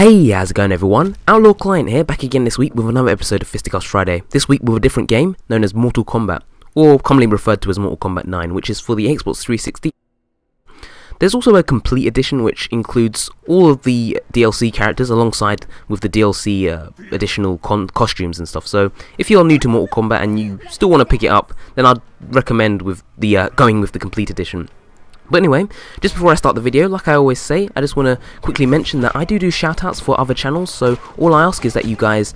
Hey, how's it going everyone? OutlawClient here, back again this week with another episode of Fisticuffs Friday. This week with a different game known as Mortal Kombat, or commonly referred to as Mortal Kombat 9, which is for the Xbox 360. There's also a complete edition which includes all of the DLC characters alongside with the DLC additional costumes and stuff. So if you're new to Mortal Kombat and you still want to pick it up, then I'd recommend with the going with the complete edition. But anyway, just before I start the video, like I always say, I just want to quickly mention that I do shoutouts for other channels, so all I ask is that you guys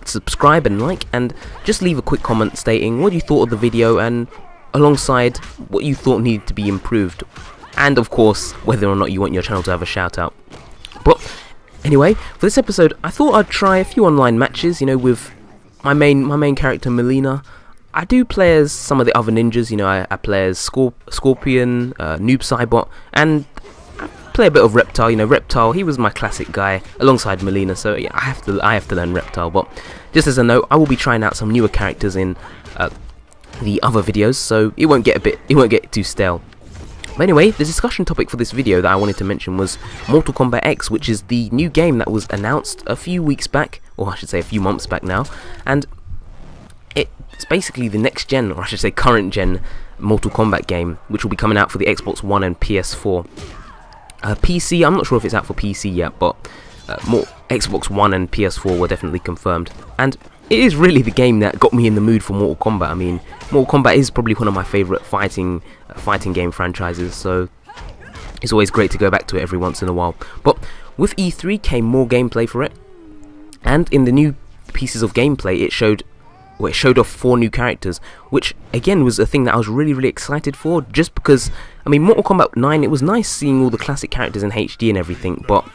subscribe and like, and just leave a quick comment stating what you thought of the video and alongside what you thought needed to be improved, and of course, whether or not you want your channel to have a shoutout. But anyway, for this episode, I thought I'd try a few online matches, you know, with my main character, Mileena. I do play as some of the other ninjas, you know, I play as Scorpion, Noob Saibot, and I play a bit of Reptile, you know, Reptile, he was my classic guy, alongside Mileena, so yeah, I have to learn Reptile. But just as a note, I will be trying out some newer characters in the other videos, so it won't get too stale. But anyway, the discussion topic for this video that I wanted to mention was Mortal Kombat X, which is the new game that was announced a few weeks back, or I should say a few months back now, and it's basically the next gen, or I should say current gen, Mortal Kombat game, which will be coming out for the Xbox One and PS4. PC, I'm not sure if it's out for PC yet, but Xbox One and PS4 were definitely confirmed. And it is really the game that got me in the mood for Mortal Kombat. I mean, Mortal Kombat is probably one of my favourite fighting game franchises, so it's always great to go back to it every once in a while. But with E3 came more gameplay for it, and in the new pieces of gameplay it showed off 4 new characters, which again was a thing that I was really excited for, just because, I mean, Mortal Kombat 9, it was nice seeing all the classic characters in HD and everything, but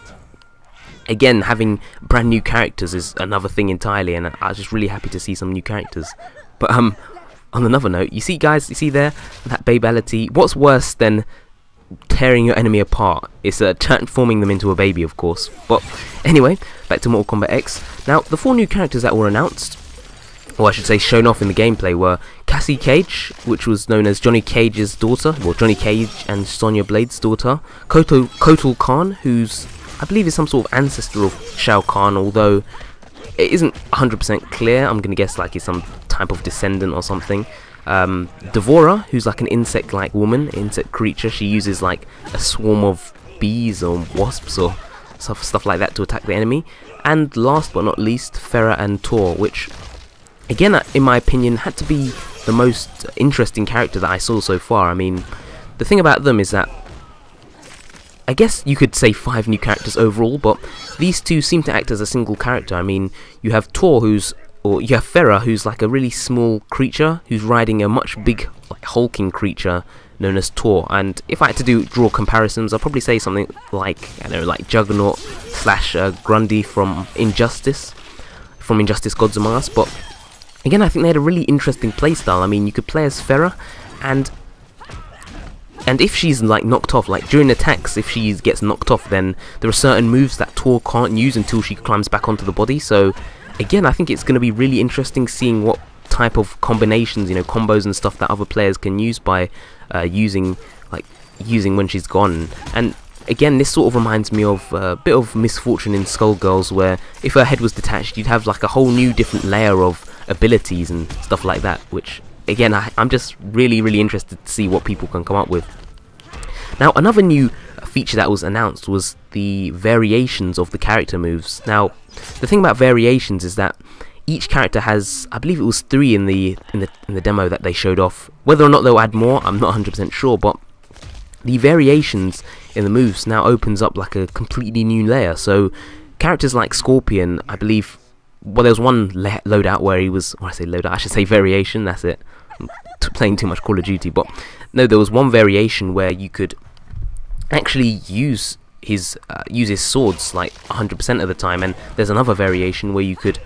again, having brand new characters is another thing entirely, and I was just really happy to see some new characters. But on another note, you see guys, you see there, that babality, what's worse than tearing your enemy apart? It's transforming them into a baby, of course. But anyway, back to Mortal Kombat X. Now, the 4 new characters that were announced, or I should say shown off in the gameplay, were Cassie Cage, which was known as Johnny Cage's daughter, well, Johnny Cage and Sonya Blade's daughter, Kotal Khan, who's, I believe, is some sort of ancestor of Shao Kahn, although it isn't 100% clear. I'm going to guess like he's some type of descendant or something. Devora, who's like an insect-like woman, insect creature. She uses like a swarm of bees or wasps or stuff like that to attack the enemy. And last but not least, Farah and Tor, which, again, in my opinion, had to be the most interesting character that I saw so far. I mean, the thing about them is that, I guess you could say 5 new characters overall, but these 2 seem to act as a single character. I mean, you have Tor, you have Farah, who's like a really small creature, who's riding a much big, like, hulking creature known as Tor. And if I had to draw comparisons, I'll probably say something like, I don't know, like Juggernaut / Grundy from Injustice Gods Among Us. But again, I think they had a really interesting playstyle. I mean, you could play as Farah, and if she's like knocked off, like during attacks, if she gets knocked off, then there are certain moves that Tor can't use until she climbs back onto the body. So again, I think it's going to be really interesting seeing what type of combinations, you know, combos and stuff that other players can use by using when she's gone. And again, this sort of reminds me of a bit of Misfortune in Skullgirls, where if her head was detached, you'd have like a whole new different layer of abilities and stuff like that, which again, I'm just really interested to see what people can come up with. Now, another new feature that was announced was the variations of the character moves. Now, the thing about variations is that each character has, I believe it was 3 in the demo that they showed off. Whether or not they'll add more, I'm not 100% sure, but the variations in the moves now opens up like a completely new layer. So characters like Scorpion, I believe, well, there was one loadout where he was, when I say loadout, I should say variation, that's it. I'm playing too much Call of Duty, but no, there was one variation where you could actually use his swords like 100% of the time, and there's another variation where you could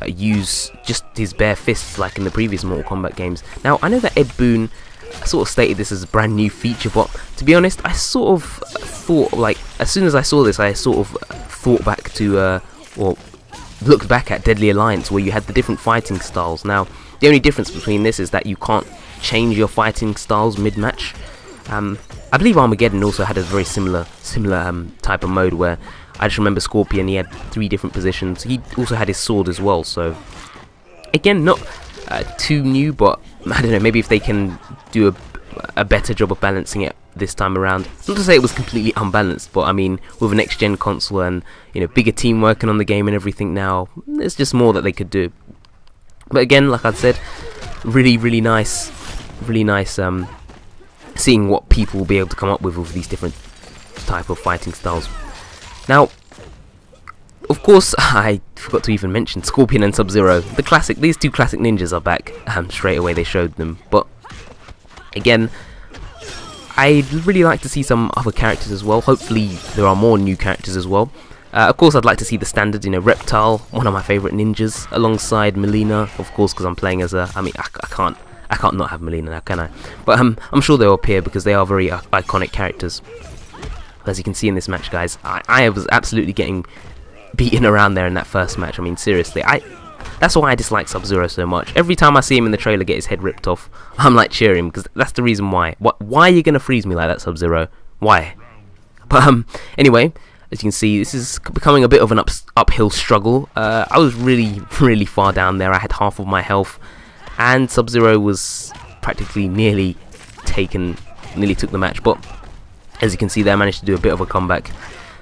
use just his bare fists like in the previous Mortal Kombat games. Now, I know that Ed Boon sort of stated this as a brand new feature, but to be honest, I sort of thought, like, as soon as I saw this, I sort of thought back to, or looked back at Deadly Alliance, where you had the different fighting styles. Now, the only difference between this is that you can't change your fighting styles mid-match. I believe Armageddon also had a very similar type of mode where I just remember Scorpion, he had 3 different positions. He also had his sword as well, so again, not too new, but I don't know, maybe if they can do a better job of balancing it this time around. Not to say it was completely unbalanced, but I mean, with a next gen console and, you know, bigger team working on the game and everything now, there's just more that they could do. But again, like I said, really nice seeing what people will be able to come up with these different type of fighting styles. Now, of course, I forgot to even mention Scorpion and Sub-Zero. These 2 classic ninjas are back. Straight away they showed them. But again, I'd really like to see some other characters as well. Hopefully there are more new characters as well. Of course, I'd like to see the standard, you know, Reptile, one of my favourite ninjas, alongside Mileena, of course, because I'm playing as a... I mean, I can't not have Mileena now, can I? But I'm sure they'll appear because they are very iconic characters. As you can see in this match, guys, I was absolutely getting beaten around there in that first match. I mean, seriously, that's why I dislike Sub-Zero so much. Every time I see him in the trailer get his head ripped off, I'm like cheering, because that's the reason why. Why are you going to freeze me like that, Sub-Zero? Why? But anyway, as you can see, this is becoming a bit of an uphill struggle. I was really far down there. I had half of my health, and Sub-Zero was practically nearly took the match. But as you can see there, I managed to do a bit of a comeback,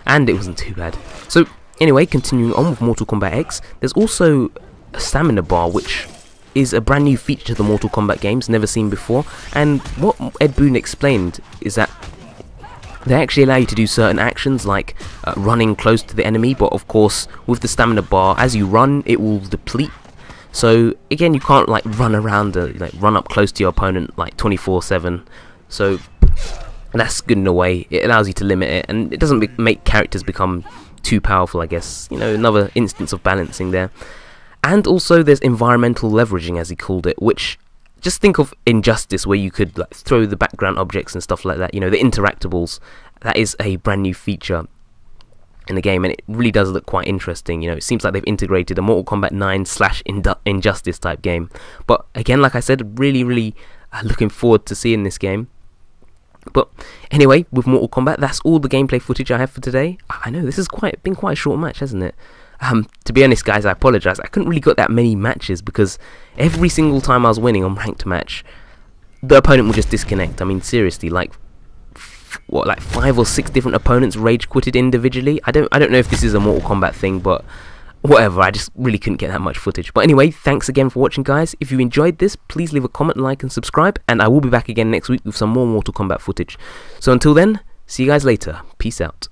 and it wasn't too bad. So anyway, continuing on with Mortal Kombat X, there's also a stamina bar, which is a brand new feature to the Mortal Kombat games, never seen before. And what Ed Boon explained is that they actually allow you to do certain actions, like running close to the enemy, but of course with the stamina bar, as you run, it will deplete. So again, you can't like run around, run up close to your opponent like 24/7. So that's good in a way. It allows you to limit it, and it doesn't make characters become too powerful, I guess. You know, another instance of balancing there. And also there's environmental leveraging, as he called it, which, just think of Injustice, where you could like throw the background objects and stuff like that, you know, the interactables. That is a brand new feature in the game, and it really does look quite interesting. You know, it seems like they've integrated a Mortal Kombat 9 / Injustice type game. But again, like I said, really looking forward to seeing this game. But anyway, with Mortal Kombat, that's all the gameplay footage I have for today. I know this has been quite a short match, hasn't it? To be honest, guys, I apologise. I couldn't really get that many matches because every single time I was winning on ranked match, the opponent would just disconnect. I mean, seriously, like 5 or 6 different opponents rage quitted individually. I don't know if this is a Mortal Kombat thing, but whatever. I just really couldn't get that much footage. But anyway, thanks again for watching, guys. If you enjoyed this, please leave a comment, like, and subscribe. And I will be back again next week with some more Mortal Kombat footage. So until then, see you guys later. Peace out.